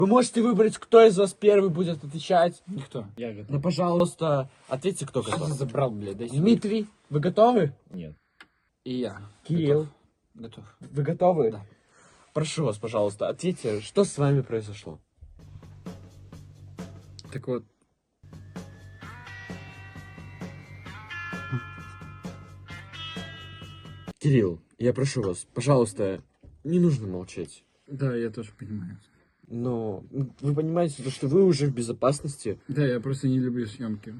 Вы можете выбрать, кто из вас первый будет отвечать. Никто. Я готов. Ну, пожалуйста, ответьте, кто Что ты готов. забрал, блядь? Дай сюда. Дмитрий, вы готовы? Нет. И я. Кирилл, Готов. вы готовы? Да. Прошу вас, пожалуйста, ответьте, что с вами произошло? Так вот. Кирилл, я прошу вас, пожалуйста, не нужно молчать. Да, я тоже понимаю. Но вы понимаете, что вы уже в безопасности. Да, я просто не люблю съемки.